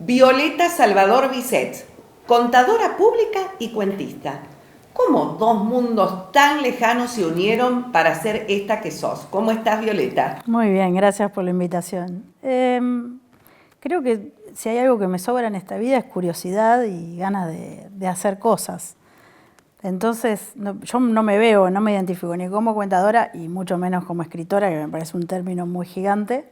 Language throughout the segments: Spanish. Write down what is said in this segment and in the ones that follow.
Violeta Salvador Bisset, contadora pública y cuentista. ¿Cómo dos mundos tan lejanos se unieron para ser esta que sos? ¿Cómo estás, Violeta? Muy bien, gracias por la invitación. Creo que si hay algo que me sobra en esta vida es curiosidad y ganas de hacer cosas. Entonces, yo no me veo, no me identifico ni como contadora y mucho menos como escritora, que me parece un término muy gigante,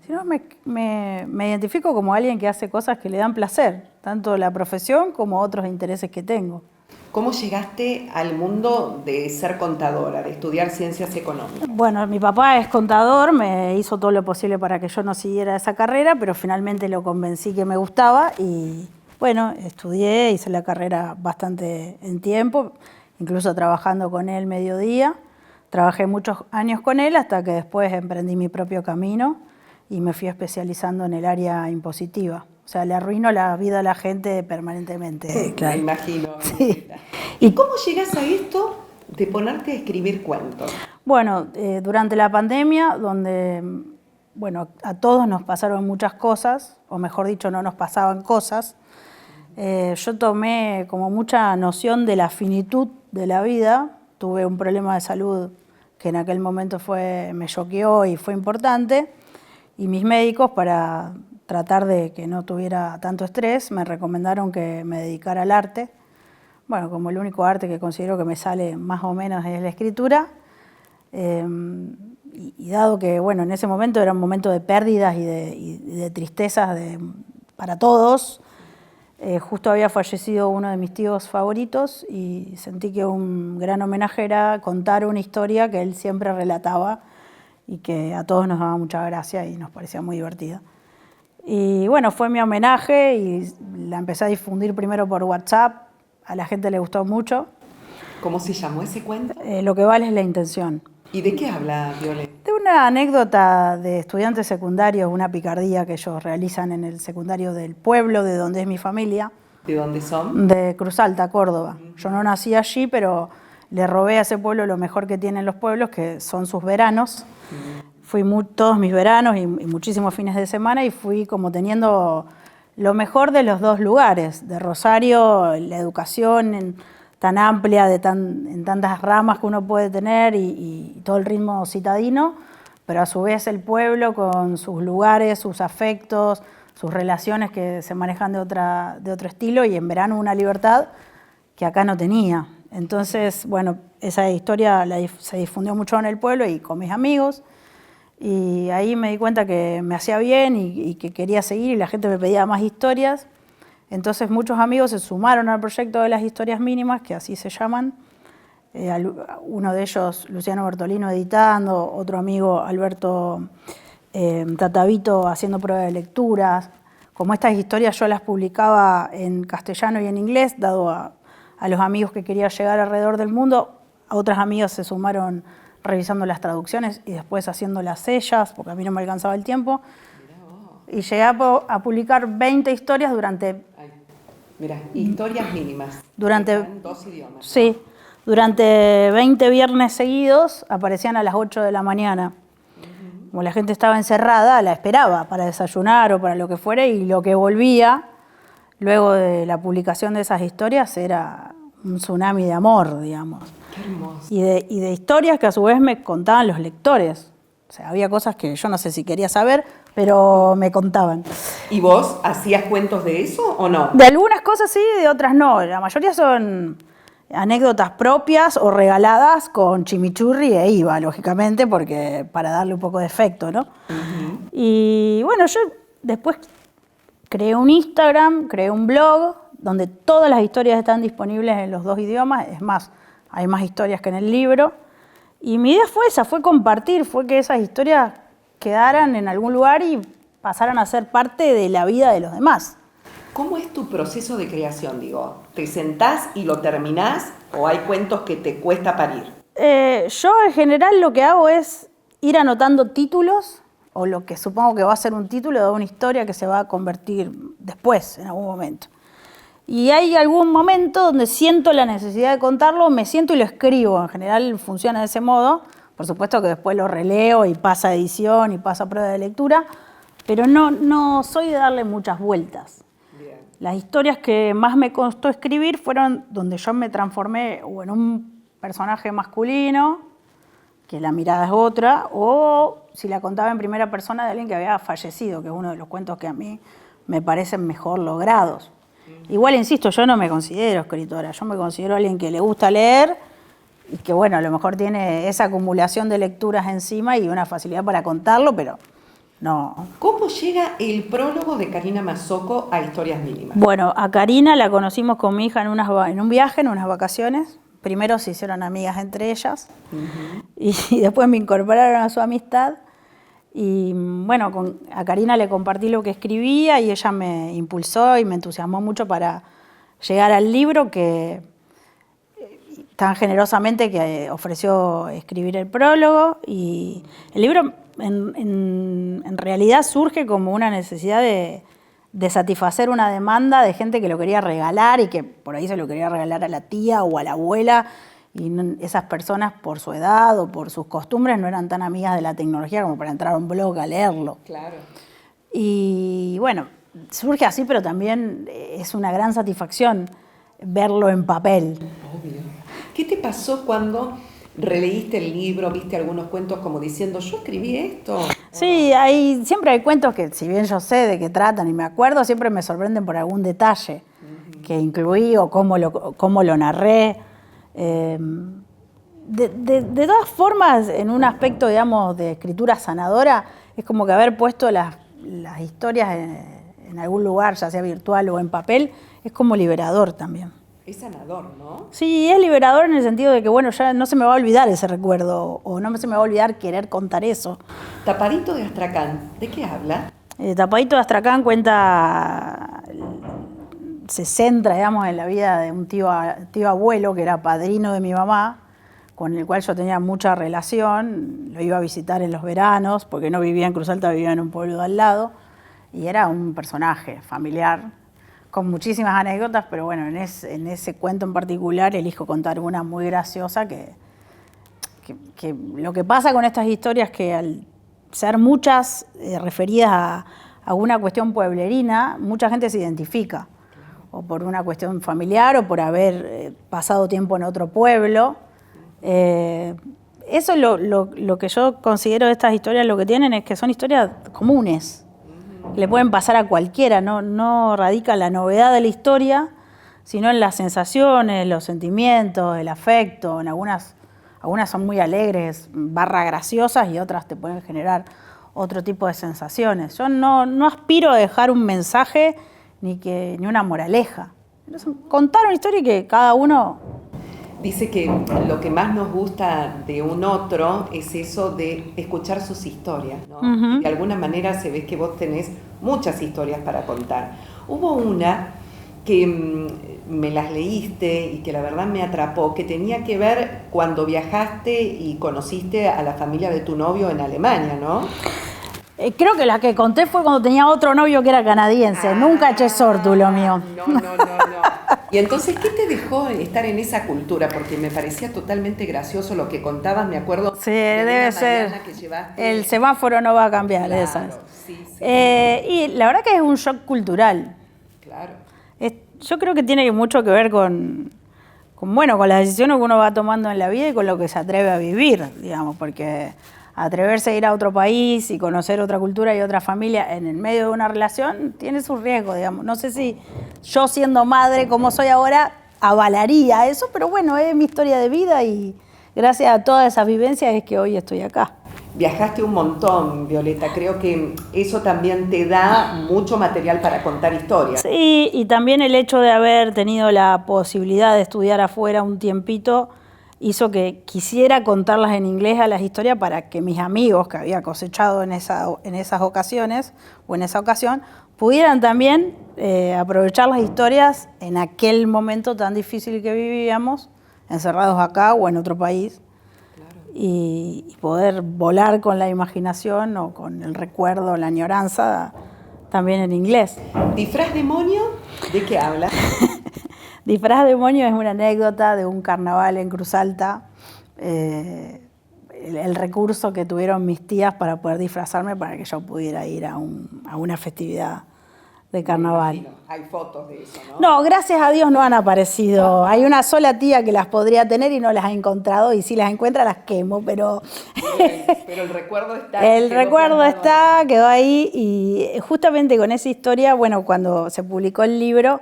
sino me identifico como alguien que hace cosas que le dan placer, tanto la profesión como otros intereses que tengo. ¿Cómo llegaste al mundo de ser contadora, de estudiar ciencias económicas? Bueno, mi papá es contador, me hizo todo lo posible para que yo no siguiera esa carrera, pero finalmente lo convencí que me gustaba y bueno, estudié, hice la carrera bastante en tiempo, incluso trabajando con él mediodía. Trabajé muchos años con él hasta que después emprendí mi propio camino y me fui especializando en el área impositiva. O sea, le arruino la vida a la gente permanentemente. Claro. Me imagino. Sí. ¿Y cómo llegas a esto de ponerte a escribir cuentos? Bueno, durante la pandemia, donde bueno, a todos nos pasaron muchas cosas, o mejor dicho, no nos pasaban cosas, yo tomé como mucha noción de la finitud de la vida. Tuve un problema de salud que en aquel momento me choqueó y fue importante, y mis médicos, para tratar de que no tuviera tanto estrés, me recomendaron que me dedicara al arte. Bueno, como el único arte que considero que me sale más o menos es la escritura, y dado que bueno, en ese momento era un momento de pérdidas y de tristezas para todos, justo había fallecido uno de mis tíos favoritos y sentí que un gran homenaje era contar una historia que él siempre relataba y que a todos nos daba mucha gracia y nos parecía muy divertida. Y bueno, fue mi homenaje y la empecé a difundir primero por WhatsApp, a la gente le gustó mucho. ¿Cómo se llamó ese cuento? Lo que vale es la intención. ¿Y de qué habla, Violeta? De una anécdota de estudiantes secundarios, una picardía que ellos realizan en el secundario del pueblo de donde es mi familia. ¿De dónde son? De Cruz Alta, Córdoba. Yo no nací allí, pero le robé a ese pueblo lo mejor que tienen los pueblos, que son sus veranos. Fui todos mis veranos y muchísimos fines de semana y fui como teniendo lo mejor de los dos lugares, de Rosario, la educación tan amplia, en tantas ramas que uno puede tener y todo el ritmo citadino, pero a su vez el pueblo con sus lugares, sus afectos, sus relaciones que se manejan de otro estilo, y en verano una libertad que acá no tenía. Entonces, bueno, esa historia se difundió mucho en el pueblo y con mis amigos, y ahí me di cuenta que me hacía bien y que quería seguir, y la gente me pedía más historias. Entonces muchos amigos se sumaron al proyecto de las historias mínimas, que así se llaman. Uno de ellos, Luciano Bertolino, editando, otro amigo, Alberto Tatavito, haciendo pruebas de lecturas. Como estas historias yo las publicaba en castellano y en inglés, dado a los amigos que quería llegar alrededor del mundo, a otros amigos se sumaron revisando las traducciones y después haciéndolas ellas, porque a mí no me alcanzaba el tiempo. Y llegué a publicar 20 historias durante... Mira, historias mínimas. En 2 idiomas. Sí, durante 20 viernes seguidos aparecían a las 8 de la mañana. Como la gente estaba encerrada, la esperaba para desayunar o para lo que fuera, y lo que volvía luego de la publicación de esas historias era un tsunami de amor, digamos. Qué hermoso. Y de historias que a su vez me contaban los lectores. O sea, había cosas que yo no sé si quería saber, pero me contaban. ¿Y vos hacías cuentos de eso o no? De algunas cosas sí, de otras no. La mayoría son anécdotas propias o regaladas con chimichurri e IVA, lógicamente, porque para darle un poco de efecto, ¿no? Y bueno, yo después creé un Instagram, creé un blog, donde todas las historias están disponibles en los dos idiomas. Es más, hay más historias que en el libro. Y mi idea fue esa, fue compartir, fue que esas historias quedaran en algún lugar y pasaran a ser parte de la vida de los demás. ¿Cómo es tu proceso de creación, digo? ¿Te sentás y lo terminás o hay cuentos que te cuesta parir? Yo en general lo que hago es ir anotando títulos, o lo que supongo que va a ser un título de una historia que se va a convertir después, en algún momento. Y hay algún momento donde siento la necesidad de contarlo, me siento y lo escribo. En general funciona de ese modo. Por supuesto que después lo releo y pasa a edición y pasa a prueba de lectura, pero no soy de darle muchas vueltas. Bien. Las historias que más me costó escribir fueron donde yo me transformé o en un personaje masculino, que la mirada es otra, o si la contaba en primera persona de alguien que había fallecido, que es uno de los cuentos que a mí me parecen mejor logrados. Igual, insisto, yo no me considero escritora, yo me considero alguien que le gusta leer y que, bueno, a lo mejor tiene esa acumulación de lecturas encima y una facilidad para contarlo, pero no. ¿Cómo llega el prólogo de Karina Mazzocco a Historias Mínimas? Bueno, a Karina la conocimos con mi hija en un viaje, en unas vacaciones. Primero se hicieron amigas entre ellas y después me incorporaron a su amistad. Y bueno, a Karina le compartí lo que escribía y ella me impulsó y me entusiasmó mucho para llegar al libro que tan generosamente que ofreció escribir el prólogo. Y el libro en realidad surge como una necesidad de satisfacer una demanda de gente que lo quería regalar y que por ahí se lo quería regalar a la tía o a la abuela. Y esas personas, por su edad o por sus costumbres, no eran tan amigas de la tecnología como para entrar a un blog a leerlo. Claro. Y bueno, surge así, pero también es una gran satisfacción verlo en papel. Obvio. ¿Qué te pasó cuando releíste el libro, viste algunos cuentos como diciendo, yo escribí esto? Sí, siempre hay cuentos que, si bien yo sé de qué tratan y me acuerdo, siempre me sorprenden por algún detalle que incluí o cómo lo narré. De todas formas, en un aspecto, digamos, de escritura sanadora, es como que haber puesto las historias en algún lugar, ya sea virtual o en papel, es como liberador también. Es sanador, ¿no? Sí, es liberador en el sentido de que, bueno, ya no se me va a olvidar ese recuerdo o no se me va a olvidar querer contar eso. Tapadito de Astracán, ¿de qué habla? Tapadito de Astracán se centra, digamos, en la vida de un tío abuelo que era padrino de mi mamá, con el cual yo tenía mucha relación. Lo iba a visitar en los veranos, porque no vivía en Cruz Alta, vivía en un pueblo de al lado, y era un personaje familiar, con muchísimas anécdotas, pero bueno, en ese cuento en particular elijo contar una muy graciosa que lo que pasa con estas historias que al ser muchas referidas a una cuestión pueblerina, mucha gente se identifica, o por una cuestión familiar o por haber pasado tiempo en otro pueblo. Eso es lo que yo considero de estas historias, lo que tienen es que son historias comunes. Le pueden pasar a cualquiera, no radica la novedad de la historia, sino en las sensaciones, los sentimientos, el afecto. En algunas son muy alegres, graciosas, y otras te pueden generar otro tipo de sensaciones. Yo no aspiro a dejar un mensaje ni una moraleja. Entonces, contar una historia y que cada uno... Dice que lo que más nos gusta de un otro es eso de escuchar sus historias, ¿no? Uh-huh. De alguna manera se ve que vos tenés muchas historias para contar. Hubo una que me las leíste y que la verdad me atrapó, que tenía que ver cuando viajaste y conociste a la familia de tu novio en Alemania, ¿no? Creo que la que conté fue cuando tenía otro novio que era canadiense. Nunca eché sortu lo mío. No. Y entonces, ¿qué te dejó estar en esa cultura? Porque me parecía totalmente gracioso lo que contabas, me acuerdo. Sí, debe ser. El semáforo no va a cambiar, claro, esas. Sí. Y la verdad que es un shock cultural. Claro. Yo creo que tiene mucho que ver con las decisiones que uno va tomando en la vida y con lo que se atreve a vivir, digamos, porque atreverse a ir a otro país y conocer otra cultura y otra familia en el medio de una relación tiene sus riesgos, digamos. No sé si yo, siendo madre como soy ahora, avalaría eso, pero bueno, es mi historia de vida y gracias a todas esas vivencias es que hoy estoy acá. Viajaste un montón, Violeta. Creo que eso también te da mucho material para contar historias. Sí, y también el hecho de haber tenido la posibilidad de estudiar afuera un tiempito hizo que quisiera contarlas en inglés a las historias para que mis amigos que había cosechado en esas ocasiones o en esa ocasión pudieran también aprovechar las historias en aquel momento tan difícil que vivíamos, encerrados acá o en otro país, claro. y poder volar con la imaginación o con el recuerdo, la añoranza también en inglés. ¿Disfraz demonio? ¿De qué hablas? Disfraz demonio es una anécdota de un carnaval en Cruz Alta. el recurso que tuvieron mis tías para poder disfrazarme para que yo pudiera ir a una festividad de carnaval. Hay fotos de eso, ¿no? No, gracias a Dios no han aparecido. Hay una sola tía que las podría tener y no las ha encontrado, y si las encuentra las quemo, pero... Bien, pero el recuerdo está. El recuerdo está, quedó ahí, y justamente con esa historia, bueno, cuando se publicó el libro,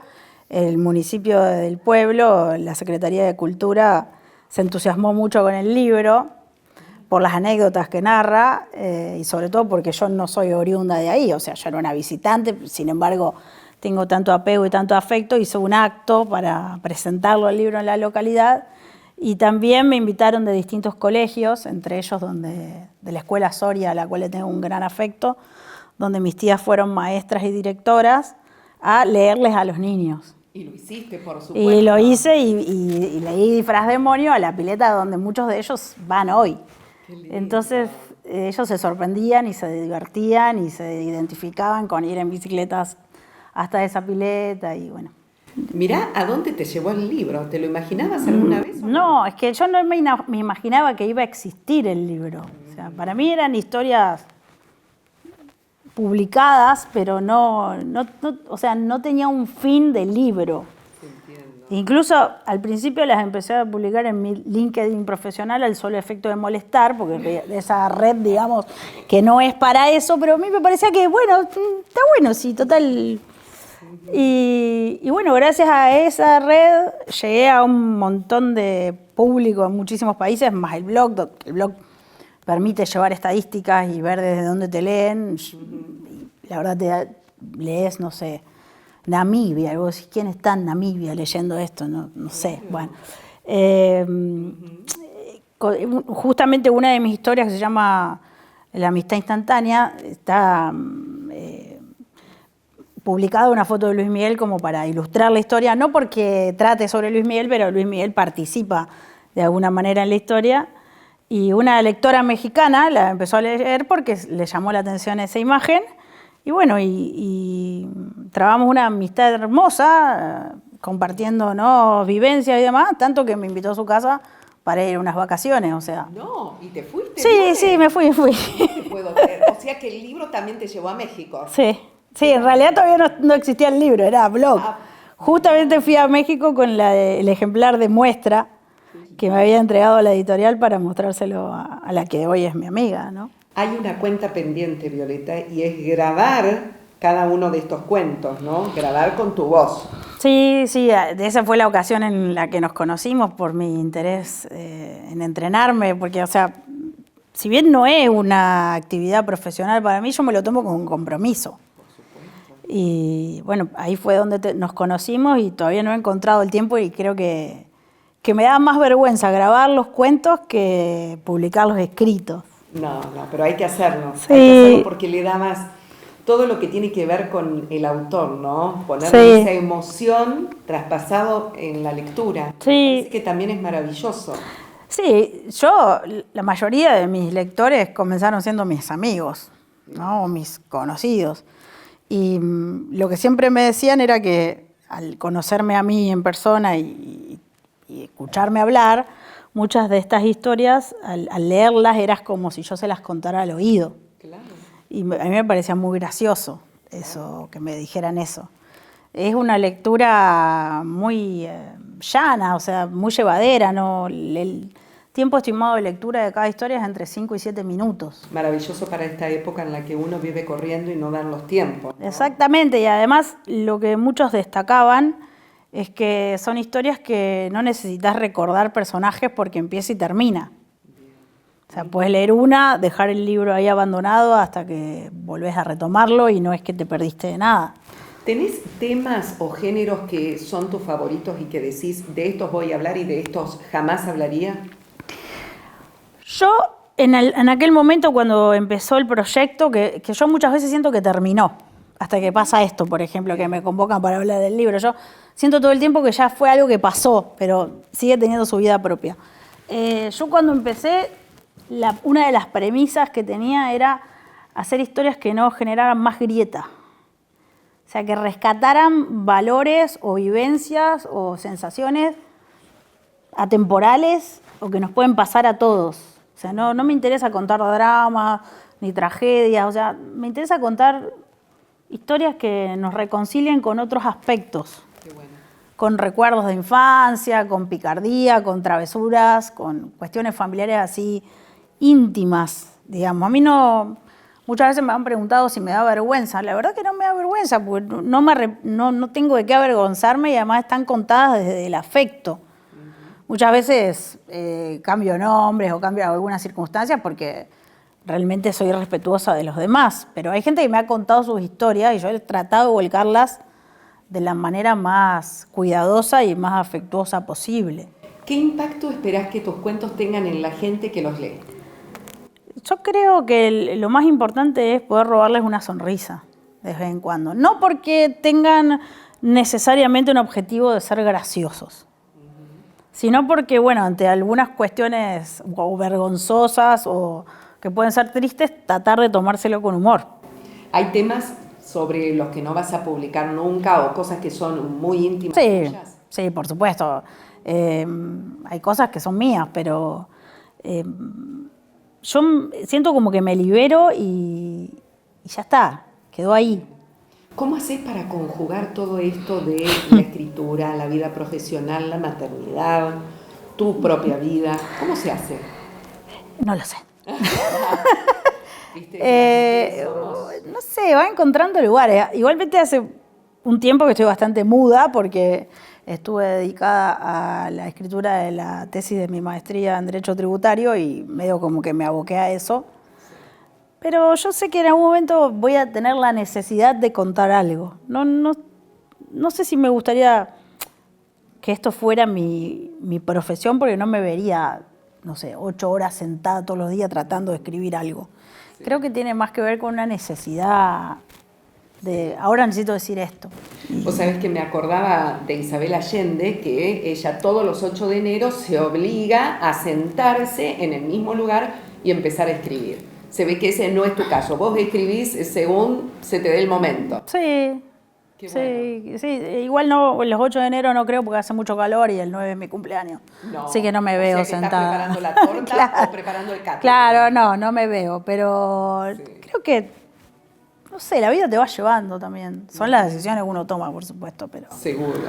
el municipio del pueblo, la Secretaría de Cultura, se entusiasmó mucho con el libro por las anécdotas que narra, y sobre todo porque yo no soy oriunda de ahí, o sea, yo era una visitante, sin embargo, tengo tanto apego y tanto afecto. Hice un acto para presentarlo el libro en la localidad, y también me invitaron de distintos colegios, entre ellos de la Escuela Soria, a la cual le tengo un gran afecto, donde mis tías fueron maestras y directoras, a leerles a los niños. Y lo hiciste, por supuesto. Y lo hice y leí Disfraz Demonio a la pileta donde muchos de ellos van hoy. Entonces ellos se sorprendían y se divertían y se identificaban con ir en bicicletas hasta esa pileta y bueno. Mirá a dónde te llevó el libro. ¿Te lo imaginabas alguna vez? No, es que yo no me imaginaba que iba a existir el libro. O sea, para mí eran historias publicadas, pero o sea, no tenía un fin de libro. Incluso al principio las empecé a publicar en mi LinkedIn profesional al solo efecto de molestar, porque esa red, digamos, que no es para eso, pero a mí me parecía que, bueno, está bueno, sí, total. Y bueno, gracias a esa red llegué a un montón de público en muchísimos países, más el blog permite llevar estadísticas y ver desde dónde te leen. Y la verdad te lees, no sé, Namibia, y vos decís, ¿quién está en Namibia leyendo esto? No sé, bueno. Justamente una de mis historias, que se llama La amistad instantánea, está publicada una foto de Luis Miguel como para ilustrar la historia, no porque trate sobre Luis Miguel, pero Luis Miguel participa de alguna manera en la historia, y una lectora mexicana la empezó a leer porque le llamó la atención esa imagen. Y bueno, y trabamos una amistad hermosa, compartiendo, ¿no?, vivencias y demás, tanto que me invitó a su casa para ir a unas vacaciones, o sea. No, ¿y te fuiste? Sí, me fui. No te puedo creer. O sea que el libro también te llevó a México. Sí, en realidad todavía no existía el libro, era blog. Justamente fui a México con el ejemplar de muestra que me había entregado a la editorial para mostrárselo a la que hoy es mi amiga, ¿no? Hay una cuenta pendiente, Violeta, y es grabar cada uno de estos cuentos, ¿no? Grabar con tu voz. Sí, esa fue la ocasión en la que nos conocimos por mi interés en entrenarme, porque, o sea, si bien no es una actividad profesional para mí, yo me lo tomo como un compromiso. Por supuesto. Y bueno, ahí fue donde nos conocimos y todavía no he encontrado el tiempo, y creo que me da más vergüenza grabar los cuentos que publicar los escritos. No, pero hay que hacerlo. Sí. Hay que hacerlo porque le da más todo lo que tiene que ver con el autor, ¿no? Ponerle esa emoción traspasado en la lectura. Sí. Me parece que también es maravilloso. Sí, la mayoría de mis lectores comenzaron siendo mis amigos, ¿no? O mis conocidos. Y lo que siempre me decían era que al conocerme a mí en persona y escucharme hablar, muchas de estas historias, al leerlas, era como si yo se las contara al oído. Claro. Y a mí me parecía muy gracioso eso, que me dijeran eso. Es una lectura muy llana, o sea, muy llevadera, ¿no? El tiempo estimado de lectura de cada historia es entre 5 y 7 minutos. Maravilloso para esta época en la que uno vive corriendo y no dan los tiempos, ¿no? Exactamente, y además lo que muchos destacaban es que son historias que no necesitas recordar personajes porque empieza y termina. O sea, puedes leer una, dejar el libro ahí abandonado hasta que volvés a retomarlo y no es que te perdiste de nada. ¿Tenés temas o géneros que son tus favoritos y que decís, de estos voy a hablar y de estos jamás hablaría? Yo, en aquel momento cuando empezó el proyecto, que yo muchas veces siento que terminó, hasta que pasa esto, por ejemplo, que me convocan para hablar del libro. Yo siento todo el tiempo que ya fue algo que pasó, pero sigue teniendo su vida propia. Yo cuando empecé, una de las premisas que tenía era hacer historias que no generaran más grieta. O sea, que rescataran valores o vivencias o sensaciones atemporales o que nos pueden pasar a todos. O sea, no me interesa contar dramas ni tragedias, o sea, me interesa contar historias que nos reconcilien con otros aspectos. Qué bueno. Con recuerdos de infancia, con picardía, con travesuras, con cuestiones familiares así íntimas, digamos. A mí no, muchas veces me han preguntado si me da vergüenza. La verdad que no me da vergüenza, porque no tengo de qué avergonzarme y además están contadas desde el afecto. Muchas veces cambio nombres o cambio algunas circunstancias porque realmente soy respetuosa de los demás, pero hay gente que me ha contado sus historias y yo he tratado de volcarlas de la manera más cuidadosa y más afectuosa posible. ¿Qué impacto esperás que tus cuentos tengan en la gente que los lee? Yo creo que lo más importante es poder robarles una sonrisa de vez en cuando. No porque tengan necesariamente un objetivo de ser graciosos, sino porque, bueno, ante algunas cuestiones o vergonzosas o que pueden ser tristes, tratar de tomárselo con humor. ¿Hay temas sobre los que no vas a publicar nunca o cosas que son muy íntimas tuyas? Sí, por supuesto. Hay cosas que son mías, pero yo siento como que me libero y ya está, quedó ahí. ¿Cómo haces para conjugar todo esto de la escritura, la vida profesional, la maternidad, tu propia vida? ¿Cómo se hace? No lo sé. ¿Viste? No sé, va encontrando lugares. Igualmente hace un tiempo que estoy bastante muda porque estuve dedicada a la escritura de la tesis de mi maestría en Derecho Tributario y medio como que me aboqué a eso. Pero yo sé que en algún momento voy a tener la necesidad de contar algo. No sé si me gustaría que esto fuera mi profesión porque no me vería, no sé, 8 horas sentada todos los días tratando de escribir algo. Sí. Creo que tiene más que ver con una necesidad de, ahora necesito decir esto. Vos sabés que me acordaba de Isabel Allende, que ella todos los 8 de enero se obliga a sentarse en el mismo lugar y empezar a escribir. Se ve que ese no es tu caso, vos escribís según se te dé el momento. Sí. Qué bueno. Sí, igual no, los 8 de enero no creo porque hace mucho calor y el 9 es mi cumpleaños. No, así que no me veo sentada. ¿Estás preparando la torta claro, o preparando el café? Claro, no me veo, pero sí. Creo que, no sé, la vida te va llevando también. Son las decisiones que uno toma, por supuesto, pero... Seguro.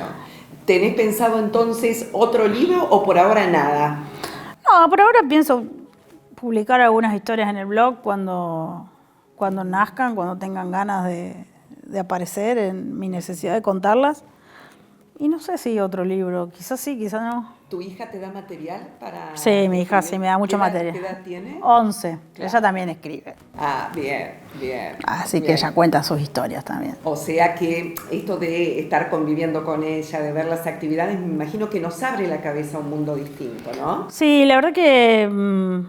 ¿Tenés pensado entonces otro libro o por ahora nada? No, por ahora pienso publicar algunas historias en el blog cuando nazcan, cuando tengan ganas de aparecer en mi necesidad de contarlas. Y no sé si otro libro, quizás sí, quizás no. ¿Tu hija te da material para...? Sí, mi hija sí me da mucho material. ¿Qué edad tiene? 11, claro. Ella también escribe. Ah, bien. Así bien. Que ella cuenta sus historias también. O sea que esto de estar conviviendo con ella, de ver las actividades, me imagino que nos abre la cabeza a un mundo distinto, ¿no? Sí, la verdad que...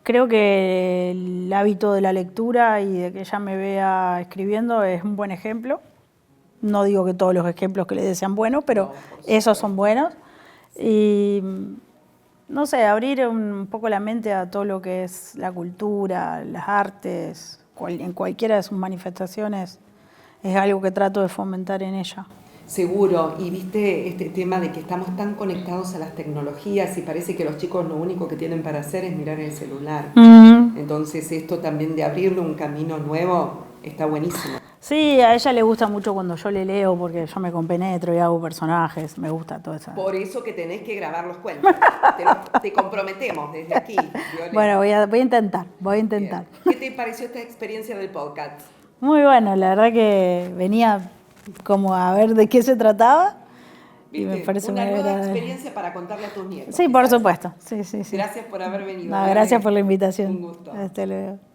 creo que el hábito de la lectura y de que ella me vea escribiendo es un buen ejemplo. No digo que todos los ejemplos que le dé sean buenos, pero esos son buenos. Y no sé, abrir un poco la mente a todo lo que es la cultura, las artes, en cualquiera de sus manifestaciones, es algo que trato de fomentar en ella. Seguro, y viste este tema de que estamos tan conectados a las tecnologías y parece que los chicos lo único que tienen para hacer es mirar el celular. Entonces esto también de abrirle un camino nuevo está buenísimo. Sí, a ella le gusta mucho cuando yo le leo porque yo me compenetro y hago personajes, me gusta todo eso. Por eso que tenés que grabar los cuentos, te comprometemos desde aquí, Violeta. Bueno, voy a intentar. Bien. ¿Qué te pareció esta experiencia del podcast? Muy bueno, la verdad que venía como a ver de qué se trataba. ¿Viste? Y me parece una nueva experiencia para contarle a tus nietos. Sí, por supuesto. Sí. Gracias por haber venido. No, gracias por la invitación. Un gusto. Hasta luego.